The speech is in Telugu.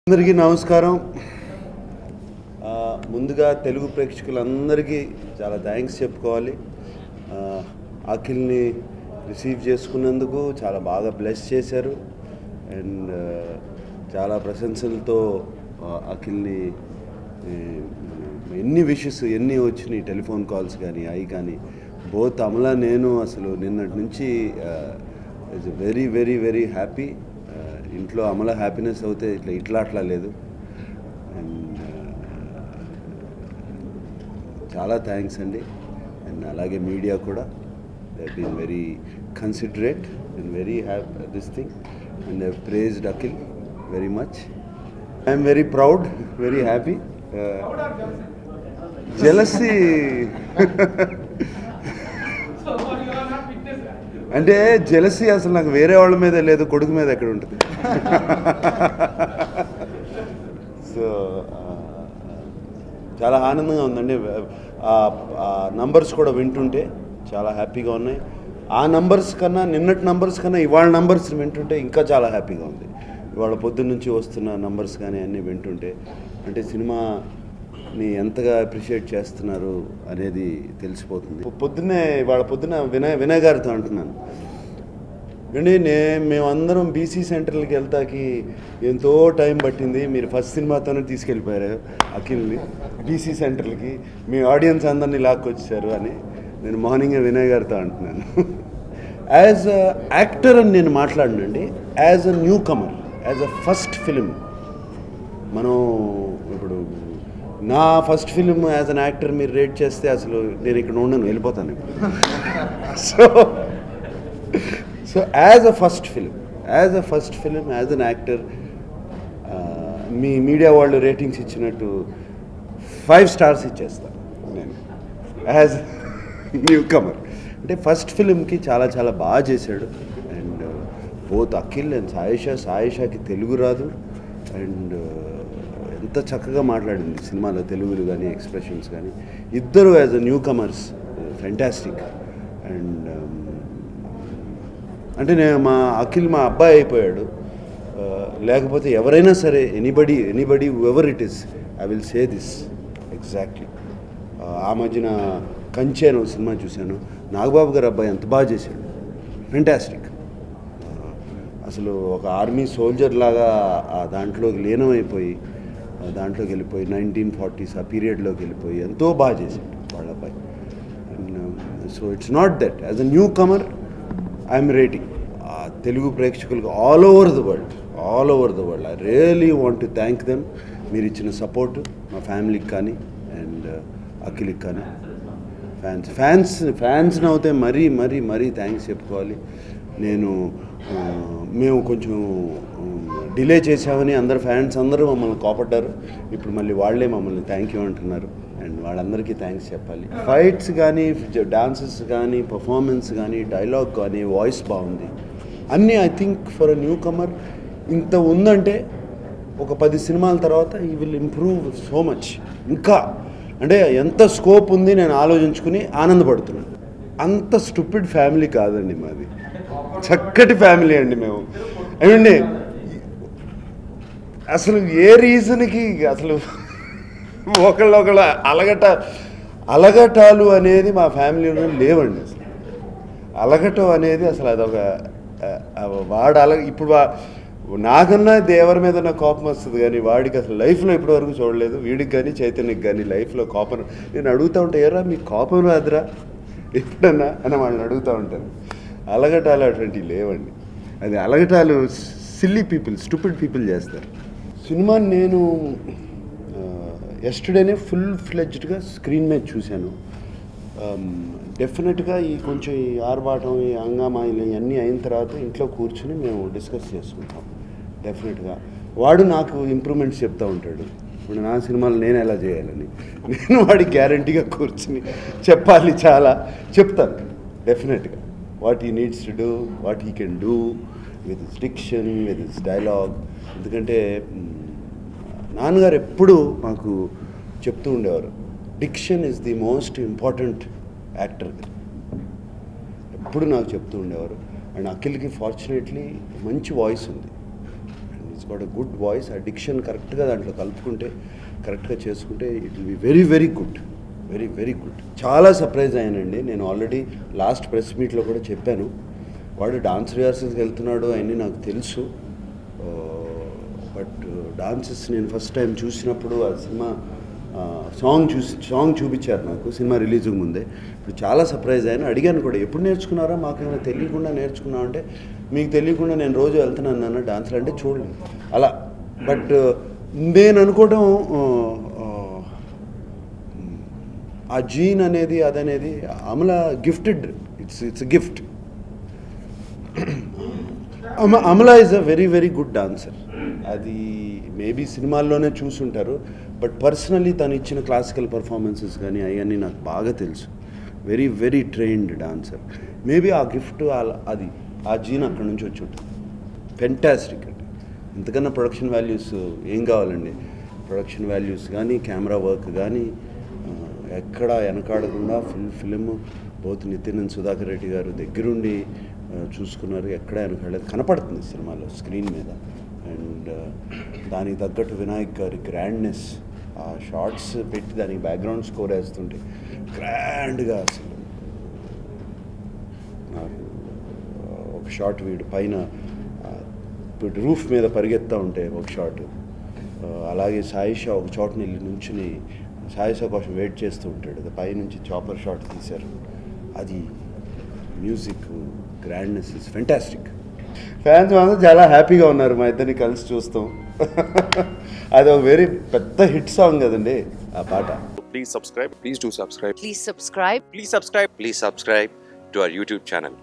అందరికీ నమస్కారం. ముందుగా తెలుగు ప్రేక్షకులందరికీ చాలా థ్యాంక్స్ చెప్పుకోవాలి. అఖిల్ని రిసీవ్ చేసుకున్నందుకు చాలా బాగా బ్లెస్ చేశారు అండ్ చాలా ప్రశంసలతో అఖిల్ని ఎన్ని విషెస్ ఎన్ని వచ్చినాయి, టెలిఫోన్ కాల్స్ కానీ అవి కానీ. బోత్ అమలా నేను అసలు నిన్నటి నుంచి it's very very very happy. ఇంట్లో అమల హ్యాపీనెస్ అవుతే ఇట్లా అట్లా లేదు. అండ్ చాలా థ్యాంక్స్ అండి. అండ్ అలాగే మీడియా కూడా they been very considerate and very happy this thing and they praised Akhil very much. I'm very proud, very happy. Jealousy అంటే జెలసీ అసలు నాకు వేరే వాళ్ళ మీద లేదు, కొడుకు మీద ఎక్కడ ఉంటుంది. సో చాలా ఆనందంగా ఉందండి. ఆ నంబర్స్ కూడా వింటుంటే చాలా హ్యాపీగా ఉన్నాయి. ఆ నంబర్స్ కన్నా నిన్నటి నంబర్స్ కన్నా ఇవాళ నంబర్స్ వింటుంటే ఇంకా చాలా హ్యాపీగా ఉంది. ఇవాళ పొద్దున్న నుంచి వస్తున్న నంబర్స్ కానీ అన్నీ వింటుంటే అంటే సినిమాని ఎంతగా అప్రిషియేట్ చేస్తున్నారు అనేది తెలిసిపోతుంది. ఇవాళ పొద్దున్న వినయ్ గారితో అంటున్నాను అండి, మేమందరం బీసీ సెంటర్లకి వెళ్తాకి ఎంతో టైం పట్టింది, మీరు ఫస్ట్ సినిమాతోనే తీసుకెళ్ళిపోయారు అఖిల్ని బీసీ సెంటర్లకి, మీ ఆడియన్స్ అందరినీ లాక్కొచ్చారు అని నేను మార్నింగే వినయ్ గారితో అంటున్నాను. యాజ్ అ యాక్టర్ అని నేను మాట్లాడినండి, as a newcomer, as a first film. మనం ఇప్పుడు నా first film as an actor మీరు రేట్ చేస్తే అసలు నేను ఇక్కడ ఉండను, వెళ్ళిపోతాను. So as a first film, as an actor మీ మీడియా వాళ్ళు రేటింగ్స్ ఇచ్చినట్టు 5 స్టార్స్ ఇచ్చేస్తాను నేను యాజ్ న్యూ కమర్. అంటే ఫస్ట్ ఫిలింకి చాలా చాలా బాగా చేశాడు. అండ్ బోత్ అఖిల్ అండ్ సాయిషాకి తెలుగు రాదు అండ్ ఎంత చక్కగా మాట్లాడింది సినిమాలో, తెలుగులు కానీ ఎక్స్ప్రెషన్స్ కానీ. ఇద్దరు as a new comers fantastic. And అంటే మా అఖిల్ మా అబ్బాయి అయిపోయాడు. లేకపోతే ఎవరైనా సరే anybody ever it is, I will say this exactly. ఆ మధ్యన కంచె అని సినిమా చూశాను, నాగబాబు గారు అబ్బాయి ఎంత బాగా చేశాడు, ఫెంటాస్టిక్. అసలు ఒక ఆర్మీ సోల్జర్ లాగా దాంట్లోకి లీనమైపోయి దాంట్లోకి వెళ్ళిపోయి 1940s ఆ పీరియడ్లోకి వెళ్ళిపోయి ఎంతో బాగా చేశాడు వాళ్ళ అబ్బాయి. So it's not that as a newcomer I am rating Telugu ప్రేక్షకులకు all over the world I really want to thank them. మీరు ఇచ్చిన సపోర్టు మా ఫ్యామిలీకి కానీ అండ్ అఖిల్కి కానీ. ఫ్యాన్స్ని అవుతే మరీ థ్యాంక్స్ చెప్పుకోవాలి. మేము కొంచెం డిలే చేసామని ఫ్యాన్స్ అందరూ మమ్మల్ని కోపడ్డారు. ఇప్పుడు మళ్ళీ వాళ్ళే మమ్మల్ని థ్యాంక్ యూ అంటున్నారు అండ్ వాళ్ళందరికీ థ్యాంక్స్ చెప్పాలి. ఫైట్స్ కానీ, డాన్సెస్ కానీ, పర్ఫార్మెన్స్ కానీ, డైలాగ్ కానీ, వాయిస్ బాగుంది అన్నీ. I think for a newcomer ఇంత ఉందంటే ఒక 10 సినిమాల తర్వాత ఈ విల్ ఇంప్రూవ్ సో మచ్. ఇంకా అంటే ఎంత స్కోప్ ఉంది నేను ఆలోచించుకుని ఆనందపడుతున్నాను. అంత స్టూపిడ్ ఫ్యామిలీ కాదండి మాది, చక్కటి ఫ్యామిలీ అండి మేము. ఏమండి అసలు ఏ రీజన్కి అసలు ఒకళ్ళ అలగటాలు అనేది మా ఫ్యామిలీలో లేవండి. అసలు అలగటం అనేది అసలు అదొక ఇప్పుడు నాకన్నా దేవరి మీద నా కోపం వస్తుంది కానీ వాడికి అసలు లైఫ్లో ఇప్పటివరకు చూడలేదు. వీడికి కానీ చైతన్యకి కానీ లైఫ్లో కోపం. నేను అడుగుతూ ఉంటాను, ఏరా మీకు కోపం రాదురా ఎప్పుడన్నా అని వాళ్ళని అడుగుతూ ఉంటాను. అలగటాలు అటువంటివి లేవండి. అది అలగటాలు సిల్లీ పీపుల్, స్టూపిడ్ పీపుల్ చేస్తారు. సినిమాని నేను ఎస్టర్డేనే ఫుల్ ఫ్లెడ్జ్డ్గా స్క్రీన్ మీద చూశాను. డెఫినెట్గా కొంచెం ఈ ఆర్భాటం, ఈ హంగామాయిలు ఇవన్నీ అయిన తర్వాత ఇంట్లో కూర్చుని మేము డిస్కస్ చేసుకుంటాం. డెఫినెట్గా వాడు నాకు ఇంప్రూవ్మెంట్స్ చెప్తూ ఉంటాడు. ఇప్పుడు నా సినిమాలు నేను ఎలా చేయాలని నేను వాడికి గ్యారంటీగా కూర్చుని చెప్పాలి, చాలా చెప్తాను డెఫినెట్గా. What he needs to do, what he can do with his diction, with his dialogue. ఎందుకంటే నాన్నగారు ఎప్పుడూ మాకు చెప్తూ ఉండేవారు, diction is the most important actor. ఎప్పుడు నాకు చెప్తూ ఉండేవారు. అండ్ అఖిల్కి ఫార్చునేట్లీ మంచి వాయిస్ ఉంది. Is got a good voice. ఆ డిక్షన్ కరెక్ట్గా దాంట్లో కలుపుకుంటే, కరెక్ట్గా చేసుకుంటే it will be very very good, very very good. చాలా సర్ప్రైజ్ అయ్యానండి. నేను ఆల్రెడీ లాస్ట్ ప్రెస్ మీట్లో కూడా చెప్పాను, వాడు డాన్స్ రిహార్సల్స్కి వెళ్తున్నాడు అవన్నీ నాకు తెలుసు. బట్ డాన్సెస్ నేను ఫస్ట్ టైం చూసినప్పుడు ఆ సినిమా సాంగ్ చూపించారు నాకు సినిమా రిలీజ్కి ముందే. ఇప్పుడు చాలా సర్ప్రైజ్ అయ్యాను. అడిగాను కూడా, ఎప్పుడు నేర్చుకున్నారా, మాకేమైనా తెలియకుండా నేర్చుకున్నావు అంటే, మీకు తెలియకుండా నేను రోజు వెళ్తున్నాను నాన్న డాన్స్లు అంటే చూడలేదు అలా. బట్ నేను అనుకోవడం ఆ జీన్ అనేది అదనేది Amala gifted, it's gift. Amala is a very very good dancer. అది మేబీ సినిమాల్లోనే చూసుంటారు, బట్ పర్సనలీ తను ఇచ్చిన క్లాసికల్ పర్ఫార్మెన్సెస్ కానీ అవన్నీ నాకు బాగా తెలుసు. Very very trained dancer. Maybe ఆ గిఫ్ట్ అది ఆ జీన్ అక్కడి నుంచి వచ్చి ఉంటుంది. ఫెంటాస్టిక్ అండి. ఇంతకన్నా ప్రొడక్షన్ వాల్యూస్ ఏం కావాలండి? ప్రొడక్షన్ వాల్యూస్ కానీ, కెమెరా వర్క్ కానీ ఎక్కడ వెనకాడకుండా film both Nithin and Sudhakar Reddy garu దగ్గరుండి చూసుకున్నారు. ఎక్కడ వెనకాడలేదు, కనపడుతుంది సినిమాలో స్క్రీన్ మీద. అండ్ దానికి తగ్గట్టు వినాయక్ గారి గ్రాండ్నెస్, ఆ షార్ట్స్ పెట్టి దానికి బ్యాక్గ్రౌండ్ స్కోర్ వేస్తుంటే గ్రాండ్గా అసలు. నాకు ఒక షాట్ వీడు పైన రూఫ్ మీద పరిగెత్తా ఉంటే ఒక షాట్, అలాగే సాయిషా ఒక చోటని వెళ్ళి నుంచుని సాయిషా కోసం వెయిట్ చేస్తూ ఉంటాడు, అది పైనుంచి చాపర్ షాట్ తీశారు. అది music grandness is fantastic. Fans మాత్రం చాలా హ్యాపీగా ఉన్నారు మా ఇద్దరిని కలిసి చూస్తాం. అది ఒక వెరీ పెద్ద హిట్ సాంగ్ కదండి ఆ పాట. Please subscribe. Please do subscribe. Please subscribe. Please subscribe. Please subscribe to our YouTube channel.